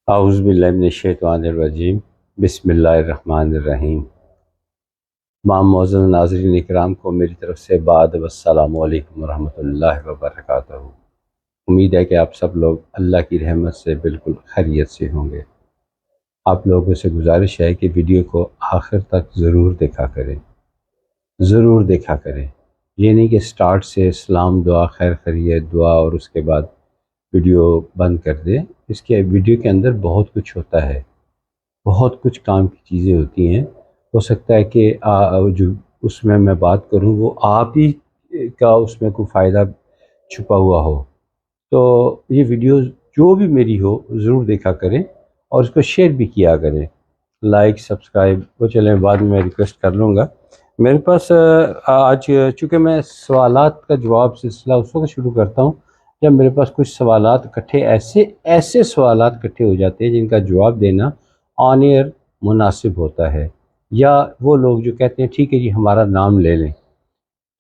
اعوذ باللہ من الشیطان الرجیم بسم اللہ الرحمن الرحیم۔ تمام معزز ناظرین اکرام کو میری طرف سے بعد والسلام علیکم ورحمۃ اللہ وبرکاتہ۔ امید ہے کہ آپ سب لوگ اللہ کی رحمت سے بالکل خیریت سے ہوں گے۔ آپ لوگوں سے گزارش ہے کہ ویڈیو کو آخر تک ضرور دیکھا کریں، ضرور دیکھا کریں۔ یہ نہیں کہ سٹارٹ سے سلام، دعا، خیر خیریت، دعا اور اس کے بعد ویڈیو بند کر دیں۔ اس کے ویڈیو کے اندر بہت کچھ ہوتا ہے، بہت کچھ کام کی چیزیں ہوتی ہیں۔ ہو سکتا ہے کہ جو اس میں بات کروں وہ آپ ہی کا اس میں کوئی فائدہ چھپا ہوا ہو، تو یہ ویڈیو جو بھی میری ہو ضرور دیکھا کریں اور اس کو شیئر بھی کیا کریں، لائک سبسکرائب وہ چلیں بعد میں ریکویسٹ کر لوں گا۔ میرے پاس آج چونکہ میں سوالات کا جواب سلسلہ اس وقت شروع کرتا ہوں جب میرے پاس کچھ سوالات اکٹھے ایسے سوالات اکٹھے ہو جاتے ہیں جن کا جواب دینا آن ایئر مناسب ہوتا ہے، یا وہ لوگ جو کہتے ہیں ٹھیک ہے جی ہمارا نام لے لیں،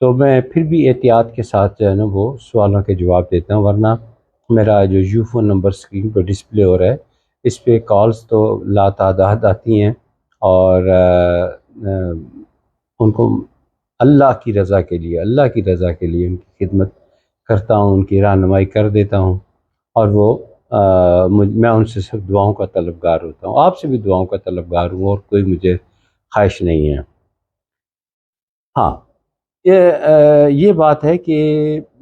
تو میں پھر بھی احتیاط کے ساتھ جو ہے نا وہ سوالوں کے جواب دیتا ہوں، ورنہ میرا جو یو فون نمبر اسکرین پہ ڈسپلے ہو رہا ہے اس پہ کالز تو لاتعداد آتی ہیں، اور ان کو اللہ کی رضا کے لیے ان کی خدمت کرتا ہوں، ان کی رہنمائی کر دیتا ہوں، اور وہ میں ان سے صرف دعاؤں کا طلبگار ہوتا ہوں۔ آپ سے بھی دعاؤں کا طلبگار ہوں اور کوئی مجھے خواہش نہیں ہے۔ ہاں، یہ بات ہے کہ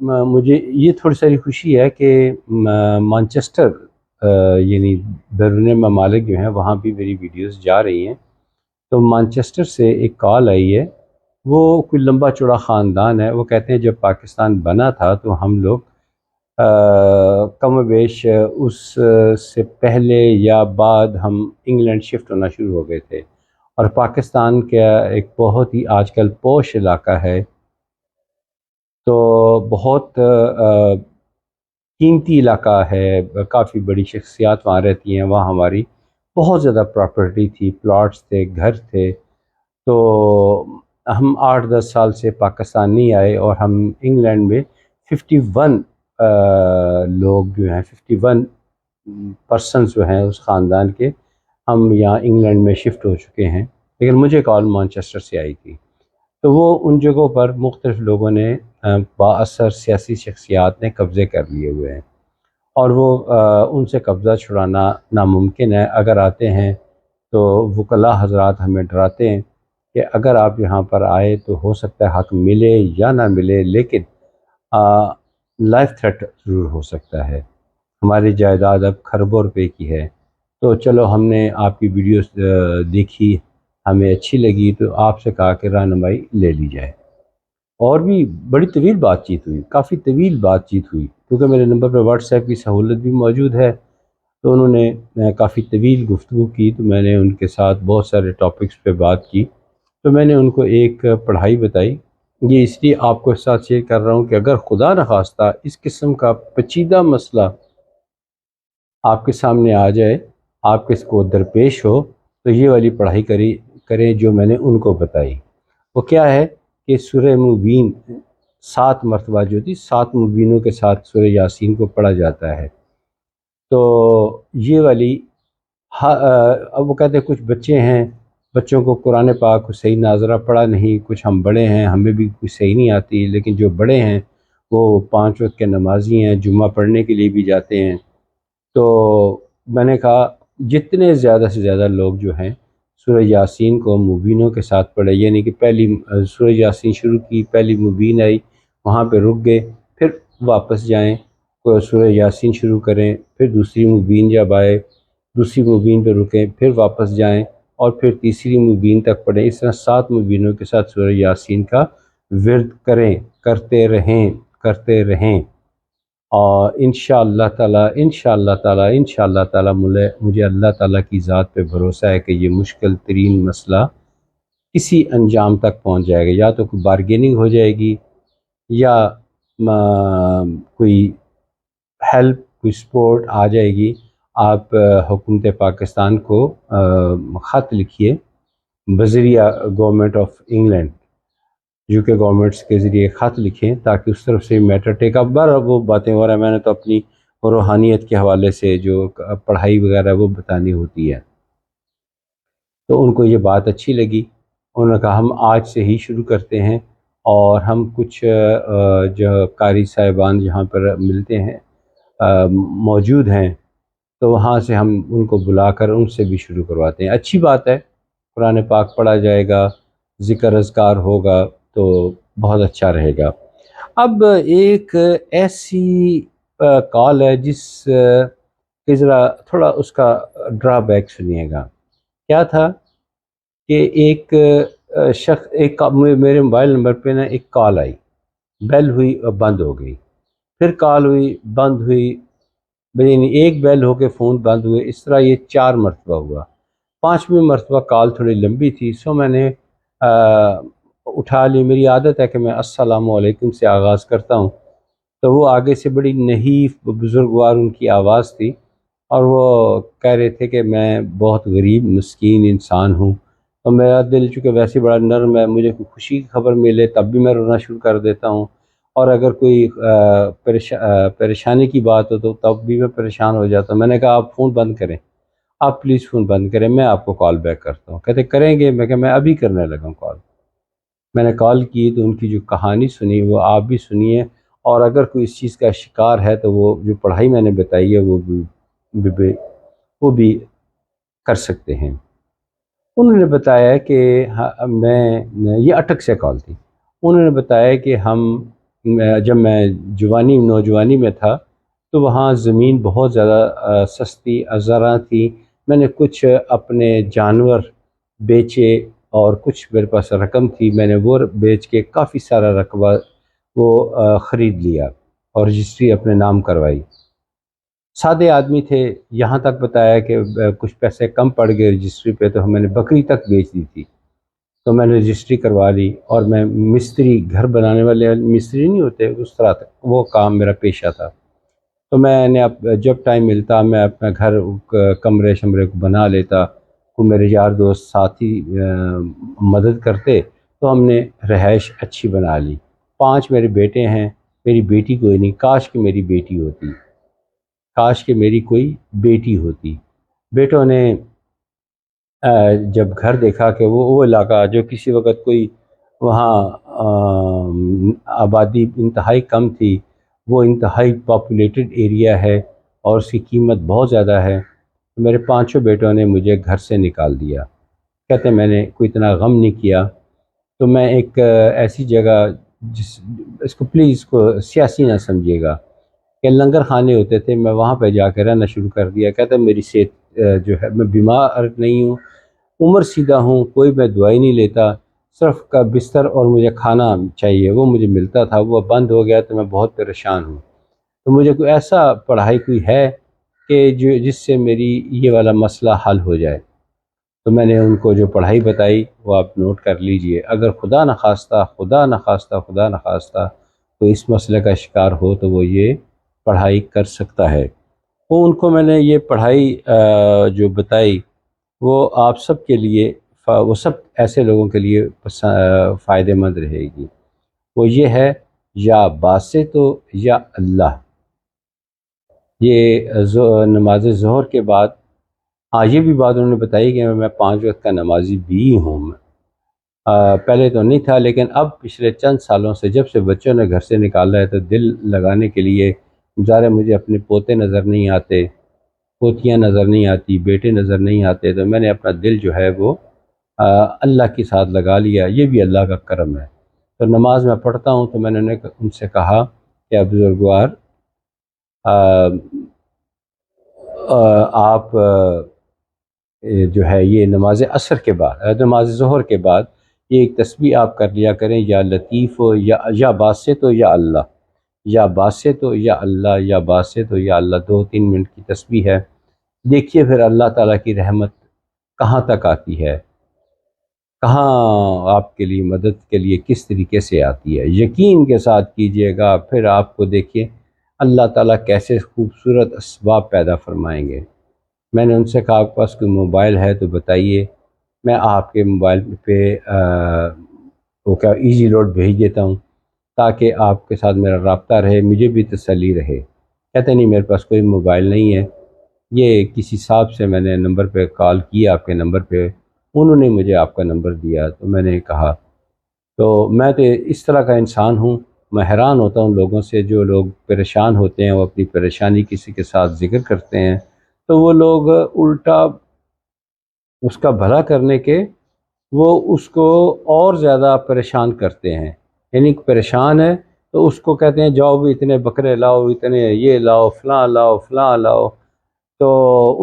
مجھے یہ تھوڑی ساری خوشی ہے کہ مانچسٹر یعنی بیرون ممالک جو ہیں وہاں بھی میری ویڈیوز جا رہی ہیں، تو مانچسٹر سے ایک کال آئی ہے۔ وہ کوئی لمبا چوڑا خاندان ہے، وہ کہتے ہیں جب پاکستان بنا تھا تو ہم لوگ کم و بیش اس سے پہلے یا بعد ہم انگلینڈ شفٹ ہونا شروع ہو گئے تھے، اور پاکستان کا ایک بہت ہی آج کل پوش علاقہ ہے، تو بہت قیمتی علاقہ ہے، کافی بڑی شخصیات وہاں رہتی ہیں، وہاں ہماری بہت زیادہ پراپرٹی تھی، پلاٹس تھے، گھر تھے، تو ہم 8-10 سال سے پاکستان نہیں آئے، اور ہم انگلینڈ میں 51 لوگ جو ہیں، 51 پرسنز جو ہیں اس خاندان کے، ہم یہاں انگلینڈ میں شفٹ ہو چکے ہیں، لیکن مجھے کال مانچسٹر سے آئی تھی۔ تو وہ ان جگہوں پر مختلف لوگوں نے با اثر سیاسی شخصیات نے قبضے کر لیے ہوئے ہیں، اور وہ ان سے قبضہ چھڑانا ناممکن ہے۔ اگر آتے ہیں تو وکلاء حضرات ہمیں ڈراتے ہیں کہ اگر آپ یہاں پر آئے تو ہو سکتا ہے حق ملے یا نہ ملے، لیکن لائف تھریٹ ضرور ہو سکتا ہے۔ ہماری جائیداد اب کھربوں روپے کی ہے، تو چلو ہم نے آپ کی ویڈیوز دیکھی، ہمیں اچھی لگی، تو آپ سے کہا کہ رہنمائی لے لی جائے۔ اور بھی بڑی طویل بات چیت ہوئی، کافی طویل بات چیت ہوئی، کیونکہ میرے نمبر پہ واٹس ایپ کی سہولت بھی موجود ہے، تو انہوں نے کافی طویل گفتگو کی، تو میں نے ان کے ساتھ بہت سارے ٹاپکس پہ بات کی، تو میں نے ان کو ایک پڑھائی بتائی۔ یہ اس لیے آپ کو ساتھ شیئر کر رہا ہوں کہ اگر خدا نخواستہ اس قسم کا پیچیدہ مسئلہ آپ کے سامنے آ جائے، آپ کس کو درپیش ہو، تو یہ والی پڑھائی کریں جو میں نے ان کو بتائی۔ وہ کیا ہے کہ سورہ مبین 7 مرتبہ جو تھی، 7 مبینوں کے ساتھ سورہ یاسین کو پڑھا جاتا ہے، تو یہ والی اب وہ کہتے ہیں کچھ بچے ہیں، بچوں کو قرآن پاک صحیح ناظرہ پڑھا نہیں، کچھ ہم بڑے ہیں ہمیں بھی کچھ صحیح نہیں آتی، لیکن جو بڑے ہیں وہ 5 وقت کے نمازی ہیں، جمعہ پڑھنے کے لیے بھی جاتے ہیں۔ تو میں نے کہا جتنے زیادہ سے زیادہ لوگ جو ہیں سورہ یاسین کو مبینوں کے ساتھ پڑھے، یعنی کہ پہلی سورہ یاسین شروع کی، پہلی مبین آئی، وہاں پہ رک گئے، پھر واپس جائیں، سورہ یاسین شروع کریں، پھر دوسری مبین جب آئے دوسری مبین پہ رکیں، پھر واپس جائیں، اور پھر تیسری مبین تک پڑھیں۔ اس طرح 7 مبینوں کے ساتھ سورہ یاسین کا ورد کرتے رہیں، اور انشاءاللہ تعالی مجھے اللہ تعالیٰ کی ذات پہ بھروسہ ہے کہ یہ مشکل ترین مسئلہ کسی انجام تک پہنچ جائے گا، یا تو کوئی بارگیننگ ہو جائے گی، یا کوئی ہیلپ، کوئی سپورٹ آ جائے گی۔ آپ حکومت پاکستان کو خط لکھیے بذریعہ government of England, UK governments کے ذریعے خط لکھیں، تاکہ اس طرف سے میٹر ٹیک اپ۔ وہ باتیں ہو رہا ہے، میں نے تو اپنی روحانیت کے حوالے سے جو پڑھائی وغیرہ وہ بتانی ہوتی ہے۔ تو ان کو یہ بات اچھی لگی، انہوں نے کہا ہم آج سے ہی شروع کرتے ہیں، اور ہم کچھ جو قاری صاحبان جہاں پر ملتے ہیں موجود ہیں، تو وہاں سے ہم ان کو بلا کر ان سے بھی شروع کرواتے ہیں۔ اچھی بات ہے، قرآن پاک پڑھا جائے گا، ذکر اذکار ہوگا تو بہت اچھا رہے گا۔ اب ایک ایسی کال ہے جس کہ ذرا تھوڑا اس کا ڈرا بیک سنیے گا۔ کیا تھا کہ ایک شخص میرے موبائل نمبر پہ نا ایک کال آئی، بیل ہوئی اور بند ہو گئی، پھر کال ہوئی بند ہوئی، یعنی ایک بیل ہو کے فون بند ہوئے، اس طرح یہ 4 مرتبہ ہوا۔ 5ویں مرتبہ کال تھوڑی لمبی تھی، سو میں نے اٹھا لی۔ میری عادت ہے کہ میں السلام علیکم سے آغاز کرتا ہوں، تو وہ آگے سے بڑی نحیف بزرگوار ان کی آواز تھی، اور وہ کہہ رہے تھے کہ میں بہت غریب مسکین انسان ہوں، اور میرا دل چونکہ ویسے بڑا نرم ہے، مجھے کوئی خوشی کی خبر ملے تب بھی میں رونا شروع کر دیتا ہوں، اور اگر کوئی پریشانی کی بات ہو تو تب بھی میں پریشان ہو جاتا ہوں۔ میں نے کہا آپ فون بند کریں، آپ پلیز فون بند کریں، میں آپ کو کال بیک کرتا ہوں۔ کہتے کریں گے؟ میں کہا میں ابھی کرنے لگا ہوں کال۔ میں نے کال کی تو ان کی جو کہانی سنی وہ آپ بھی سنیے، اور اگر کوئی اس چیز کا شکار ہے تو وہ جو پڑھائی میں نے بتائی ہے وہ بھی کر سکتے ہیں۔ انہوں نے بتایا کہ یہ اٹک سے کال تھی۔ انہوں نے بتایا کہ جب میں نوجوانی میں تھا تو وہاں زمین بہت زیادہ سستی زرعہ تھی، میں نے کچھ اپنے جانور بیچے اور کچھ میرے پاس رقم تھی، میں نے وہ بیچ کے کافی سارا رقبہ وہ خرید لیا اور رجسٹری اپنے نام کروائی۔ سادے آدمی تھے، یہاں تک بتایا کہ کچھ پیسے کم پڑ گئے رجسٹری پہ تو میں نے بکری تک بیچ دی تھی، تو میں نے رجسٹری کروا لی، اور میں مستری، گھر بنانے والے مستری نہیں ہوتے اس طرح تک، وہ کام میرا پیشہ تھا۔ تو میں نے جب ٹائم ملتا میں اپنا گھر کمرے شمرے کو بنا لیتا، وہ میرے یار دوست ساتھی مدد کرتے، تو ہم نے رہائش اچھی بنا لی۔ 5 میرے بیٹے ہیں، میری بیٹی کوئی نہیں، کاش کہ میری بیٹی ہوتی، کاش کہ میری کوئی بیٹی ہوتی۔ بیٹوں نے جب گھر دیکھا کہ وہ علاقہ جو کسی وقت کوئی وہاں آبادی انتہائی کم تھی، وہ انتہائی پاپولیٹڈ ایریا ہے اور اس کی قیمت بہت زیادہ ہے، تو میرے 5 بیٹوں نے مجھے گھر سے نکال دیا۔ کہتے میں نے کوئی اتنا غم نہیں کیا، تو میں ایک ایسی جگہ اس کو پلیز کو سیاسی نہ سمجھیے گا، کہ لنگر خانے ہوتے تھے، میں وہاں پہ جا کے رہنا شروع کر دیا۔ کہتا میری صحت جو ہے، میں بیمار نہیں ہوں، عمر سیدھا ہوں، کوئی میں دوائی نہیں لیتا، صرف کا بستر اور مجھے کھانا چاہیے، وہ مجھے ملتا تھا، وہ بند ہو گیا تو میں بہت پریشان ہوں۔ تو مجھے کوئی ایسا پڑھائی کوئی ہے کہ جس سے میری یہ والا مسئلہ حل ہو جائے۔ تو میں نے ان کو جو پڑھائی بتائی وہ آپ نوٹ کر لیجئے، اگر خدا نخواستہ کوئی اس مسئلے کا شکار ہو تو وہ یہ پڑھائی کر سکتا ہے۔ وہ ان کو میں نے یہ پڑھائی جو بتائی وہ آپ سب کے لیے، وہ سب ایسے لوگوں کے لیے فائدہ مند رہے گی۔ وہ یہ ہے، یا باسط و یا اللہ۔ یہ نماز ظہر کے بعد یہ بھی بات انہوں نے بتائی کہ میں 5 وقت کا نمازی بھی ہوں۔ پہلے تو نہیں تھا، لیکن اب پچھلے چند سالوں سے جب سے بچوں نے گھر سے نکالا ہے تو دل لگانے کے لیے، ظاہر مجھے اپنے پوتے نظر نہیں آتے، پوتیاں نظر نہیں آتی، بیٹے نظر نہیں آتے، تو میں نے اپنا دل جو ہے وہ اللہ کے ساتھ لگا لیا۔ یہ بھی اللہ کا کرم ہے۔ تو نماز میں پڑھتا ہوں تو میں نے ان سے کہا کہ بزرگوار آپ جو ہے یہ نماز عصر کے بعد، نماز ظہر کے بعد یہ ایک تسبیح آپ کر لیا کریں، یا لطیف ہو یا باسط ہو یا اللہ، یا باسط ہو یا اللہ، یا باسط ہو یا اللہ، 2-3 منٹ کی تسبیح ہے۔ دیکھیے پھر اللہ تعالیٰ کی رحمت کہاں تک آتی ہے، کہاں آپ کے لیے مدد کے لیے کس طریقے سے آتی ہے۔ یقین کے ساتھ کیجئے گا، پھر آپ کو دیکھیے اللہ تعالیٰ کیسے خوبصورت اسباب پیدا فرمائیں گے۔ میں نے ان سے کہا آپ کے پاس کوئی موبائل ہے تو بتائیے، میں آپ کے موبائل پہ وہ کیا ایزی لوڈ بھیج دیتا ہوں، تاکہ آپ کے ساتھ میرا رابطہ رہے، مجھے بھی تسلی رہے۔ کہتے نہیں میرے پاس کوئی موبائل نہیں ہے، یہ کسی صاحب سے میں نے نمبر پہ کال کی، آپ کے نمبر پہ، انہوں نے مجھے آپ کا نمبر دیا۔ تو میں نے کہا، تو میں تو اس طرح کا انسان ہوں، میں حیران ہوتا ہوں لوگوں سے، جو لوگ پریشان ہوتے ہیں وہ اپنی پریشانی کسی کے ساتھ ذکر کرتے ہیں تو وہ لوگ الٹا اس کا بھلا کرنے کے وہ اس کو اور زیادہ پریشان کرتے ہیں۔ یعنی پریشان ہے تو اس کو کہتے ہیں جاؤ بھی اتنے بکرے لاؤ، اتنے یہ لاؤ، فلاں لاؤ، فلاں لاؤ، تو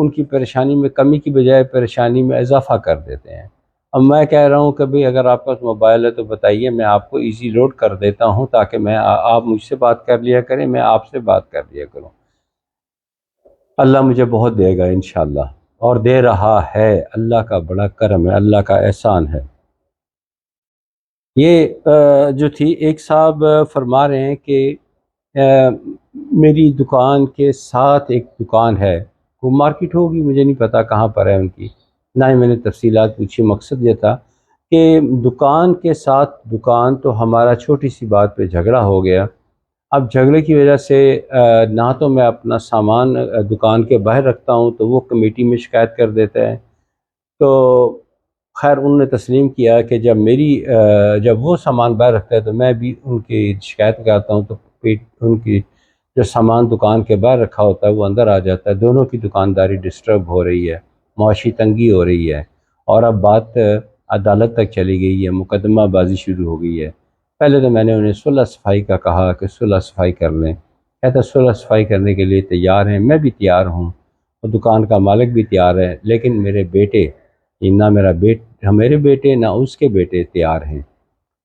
ان کی پریشانی میں کمی کی بجائے پریشانی میں اضافہ کر دیتے ہیں۔ اب میں کہہ رہا ہوں کہ بھئی اگر آپ پاس موبائل ہے تو بتائیے، میں آپ کو ایزی لوڈ کر دیتا ہوں تاکہ میں آپ مجھ سے بات کر لیا کریں، میں آپ سے بات کر لیا کروں۔ اللہ مجھے بہت دے گا انشاءاللہ، اور دے رہا ہے، اللہ کا بڑا کرم ہے، اللہ کا احسان ہے۔ یہ جو تھی ایک صاحب فرما رہے ہیں کہ میری دکان کے ساتھ ایک دکان ہے، وہ مارکیٹ ہوگی، مجھے نہیں پتا کہاں پر ہے ان کی، نہ ہی میں نے تفصیلات پوچھی۔ مقصد یہ تھا کہ دکان کے ساتھ دکان، تو ہمارا چھوٹی سی بات پہ جھگڑا ہو گیا۔ اب جھگڑے کی وجہ سے نہ تو میں اپنا سامان دکان کے باہر رکھتا ہوں تو وہ کمیٹی میں شکایت کر دیتا ہے، تو خیر انہوں نے تسلیم کیا کہ جب وہ سامان باہر رکھتا ہے تو میں بھی ان کی شکایت کرتا ہوں، تو ان کی جو سامان دکان کے باہر رکھا ہوتا ہے وہ اندر آ جاتا ہے، دونوں کی دکانداری ڈسٹرب ہو رہی ہے، معاشی تنگی ہو رہی ہے، اور اب بات عدالت تک چلی گئی ہے، مقدمہ بازی شروع ہو گئی ہے۔ پہلے تو میں نے انہیں صلح صفائی کا کہا کہ صلح صفائی کر لیں، کہتا صلح صفائی کرنے کے لیے تیار ہیں، میں بھی تیار ہوں، اور دکان کا مالک بھی تیار ہے، لیکن میرے بیٹے، نہ میرے بیٹے نہ اس کے بیٹے تیار ہیں۔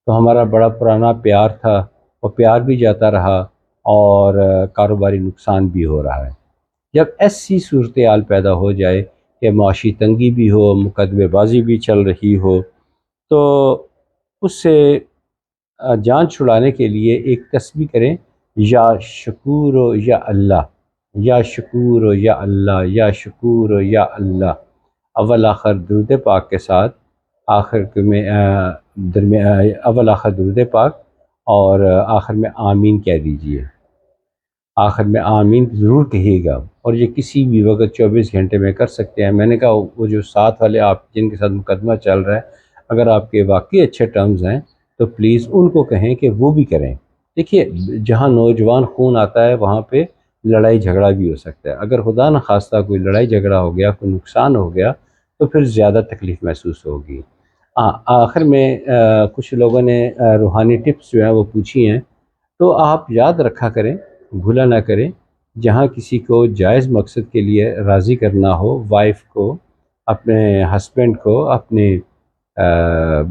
تو ہمارا بڑا پرانا پیار تھا، وہ پیار بھی جاتا رہا، اور کاروباری نقصان بھی ہو رہا ہے۔ جب ایسی صورتحال پیدا ہو جائے کہ معاشی تنگی بھی ہو، مقدمے بازی بھی چل رہی ہو، تو اس سے جان چھڑانے کے لیے ایک تسبیح کریں، یا شکور و یا اللہ، یا شکور و یا اللہ، یا شکور و یا اللہ، اول آخر درود پاک کے ساتھ، آخر میں اول آخر درود پاک، اور آخر میں آمین کہہ دیجئے، آخر میں آمین ضرور کہیے گا، اور یہ کسی بھی وقت 24 گھنٹے میں کر سکتے ہیں۔ میں نے کہا وہ جو ساتھ والے آپ جن کے ساتھ مقدمہ چل رہا ہے، اگر آپ کے واقعی اچھے ٹرمز ہیں تو پلیز ان کو کہیں کہ وہ بھی کریں۔ دیکھیے جہاں نوجوان خون آتا ہے وہاں پہ لڑائی جھگڑا بھی ہو سکتا ہے، اگر خدا نخواستہ کوئی لڑائی جھگڑا ہو گیا، کوئی نقصان ہو گیا، تو پھر زیادہ تکلیف محسوس ہوگی۔ آخر میں کچھ لوگوں نے روحانی ٹپس جو ہیں وہ پوچھی ہیں، تو آپ یاد رکھا کریں، بھولا نہ کریں، جہاں کسی کو جائز مقصد کے لیے راضی کرنا ہو، وائف کو، اپنے ہسبینڈ کو، اپنے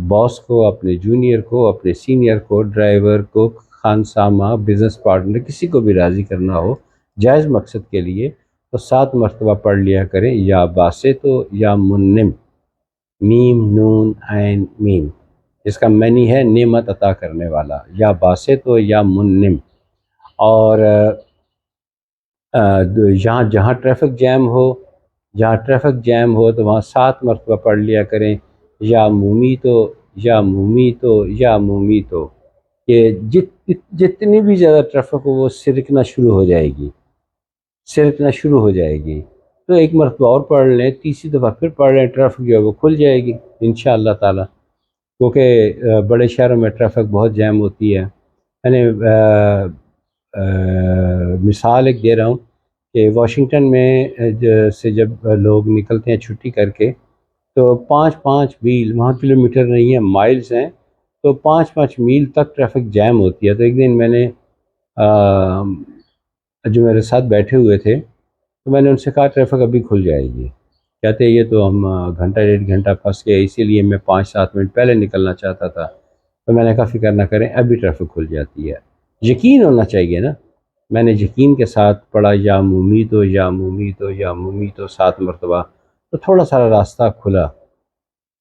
باس کو، اپنے جونیئر کو، اپنے سینئر کو، ڈرائیور کو، خانسامہ، بزنس پارٹنر، کسی کو بھی راضی کرنا ہو جائز مقصد کے لیے، تو 7 مرتبہ پڑھ لیا کریں، یا باسطو یا منم، میم نون عین میم، جس کا معنی ہے نعمت عطا کرنے والا، یا باسطو یا منم۔ اور جہاں ٹریفک جیم ہو تو وہاں 7 مرتبہ پڑھ لیا کریں، یا مومیتو، یا مومیتو، یا مومیتو، کہ جتنی بھی زیادہ ٹریفک ہو وہ سرکنا شروع ہو جائے گی، تو 1 مرتبہ اور پڑھ لیں، تیسری دفعہ پھر پڑھ لیں، ٹریفک جو ہے وہ کھل جائے گی انشاءاللہ تعالی، کیونکہ بڑے شہروں میں ٹریفک بہت جیم ہوتی ہے۔ یعنی مثال ایک دے رہا ہوں کہ واشنگٹن میں سے جب لوگ نکلتے ہیں چھٹی کر کے، تو 5 میل، وہاں کلومیٹر نہیں ہے، مائلز ہیں، تو 5 میل تک ٹریفک جیم ہوتی ہے۔ تو ایک دن میں نے جو میرے ساتھ بیٹھے ہوئے تھے، تو میں نے ان سے کہا ٹریفک ابھی کھل جائے گی، کہتے یہ تو ہم گھنٹہ 1.5 گھنٹہ پھنس گئے، اسی لیے میں 5-7 منٹ پہلے نکلنا چاہتا تھا۔ تو میں نے کہا فکر نہ کریں، ابھی ٹریفک کھل جاتی ہے، یقین ہونا چاہیے نا۔ میں نے یقین کے ساتھ پڑھا، یا مومیتو، یا مومیتو، یا مومیتو 7 مرتبہ، تو تھوڑا سا راستہ کھلا،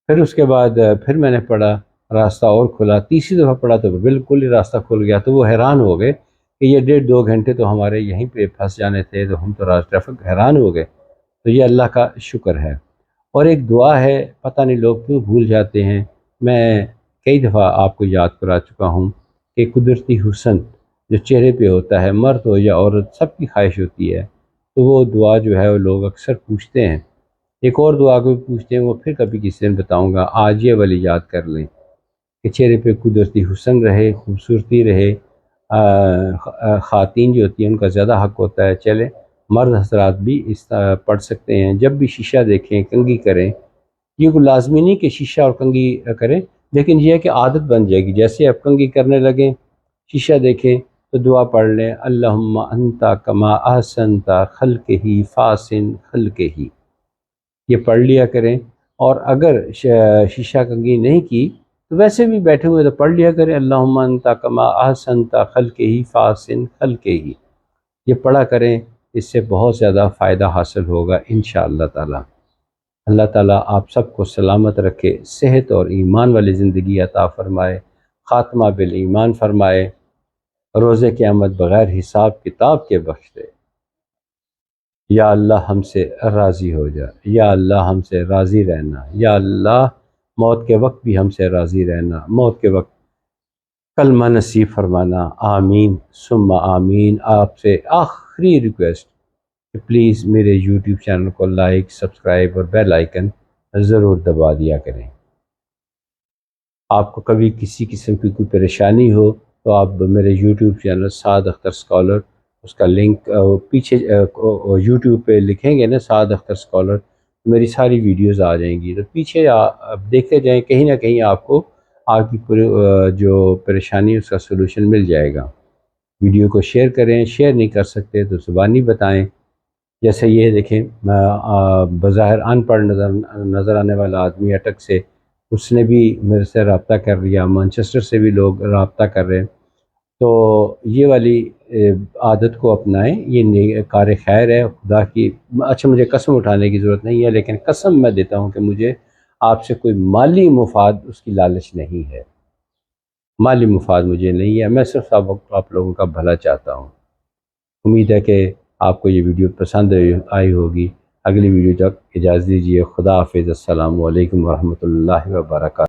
پھر اس کے بعد پھر میں نے پڑھا، راستہ اور کھلا، تیسری دفعہ پڑھا تو بالکل ہی راستہ کھل گیا، تو وہ حیران ہو گئے کہ یہ 1.5-2 گھنٹے تو ہمارے یہیں پہ پھنس جانے تھے، تو ہم تو ٹریفک حیران ہو گئے۔ تو یہ اللہ کا شکر ہے۔ اور ایک دعا ہے، پتہ نہیں لوگ کیوں بھول جاتے ہیں، میں کئی دفعہ آپ کو یاد کرا چکا ہوں، کہ قدرتی حسن جو چہرے پہ ہوتا ہے، مرد ہو یا عورت سب کی خواہش ہوتی ہے، تو وہ دعا جو ہے وہ لوگ اکثر پوچھتے ہیں۔ ایک اور دعا کو بھی پوچھتے ہیں، وہ پھر کبھی کسی دن بتاؤں گا، آج یہ والی یاد کر لیں کہ چہرے پہ قدرتی حسن رہے، خوبصورتی رہے۔ خواتین جو ہوتی ہیں ان کا زیادہ حق ہوتا ہے، چلے مرد حضرات بھی اس طرح پڑھ سکتے ہیں، جب بھی شیشہ دیکھیں کنگھی کریں۔ یہ کوئی لازمی نہیں کہ شیشہ اور کنگھی کریں، لیکن یہ ہے کہ عادت بن جائے گی، جیسے آپ کنگھی کرنے لگیں شیشہ دیکھیں تو دعا پڑھ لیں، اللہم انتا کما احسنت خلقہ فاحسن خلقہ، یہ پڑھ لیا کریں۔ اور اگر شیشہ کنگھی نہیں کی تو ویسے بھی بیٹھے ہوئے تو پڑھ لیا کریں، اللہم انتا کما احسنت خلقہ فاحسن خلقہ، یہ پڑھا کریں، اس سے بہت زیادہ فائدہ حاصل ہوگا انشاءاللہ تعالی۔ اللہ تعالیٰ آپ سب کو سلامت رکھے، صحت اور ایمان والی زندگی عطا فرمائے، خاتمہ بالایمان فرمائے، روز قیامت بغیر حساب کتاب کے بخش دے۔ یا اللہ ہم سے راضی ہو جا، یا اللہ ہم سے راضی رہنا، یا اللہ موت کے وقت بھی ہم سے راضی رہنا، موت کے وقت کلمہ نصیب فرمانا، آمین ثم آمین۔ آپ سے آخری ریکویسٹ کہ پلیز میرے یوٹیوب چینل کو لائک، سبسکرائب اور بیل آئیکن ضرور دبا دیا کریں۔ آپ کو کبھی کسی قسم کی کوئی پریشانی ہو تو آپ میرے یوٹیوب چینل سعد اختر اسکالر، اس کا لنک پیچھے یوٹیوب پہ لکھیں گے نا سعد اختر اسکالر، میری ساری ویڈیوز آ جائیں گی، تو پیچھے آپ دیکھتے جائیں، کہیں نہ کہیں آپ کو آپ کی جو پریشانی اس کا سلوشن مل جائے گا۔ ویڈیو کو شیئر کریں، شیئر نہیں کر سکتے تو زبانی بتائیں۔ جیسے یہ دیکھیں، بظاہر ان پڑھ نظر آنے والا آدمی اٹک سے، اس نے بھی میرے سے رابطہ کر لیا، مانچسٹر سے بھی لوگ رابطہ کر رہے ہیں۔ تو یہ والی عادت کو اپنائیں، یہ کار خیر ہے خدا کی۔ اچھا مجھے قسم اٹھانے کی ضرورت نہیں ہے، لیکن قسم میں دیتا ہوں کہ مجھے آپ سے کوئی مالی مفاد اس کی لالچ نہیں ہے، مالی مفاد مجھے نہیں ہے، میں صرف آپ لوگوں کا بھلا چاہتا ہوں۔ امید ہے کہ آپ کو یہ ویڈیو پسند آئی ہوگی۔ اگلی ویڈیو تک اجازت دیجیے، خدا حافظ، السلام علیکم ورحمۃ اللہ وبرکاتہ۔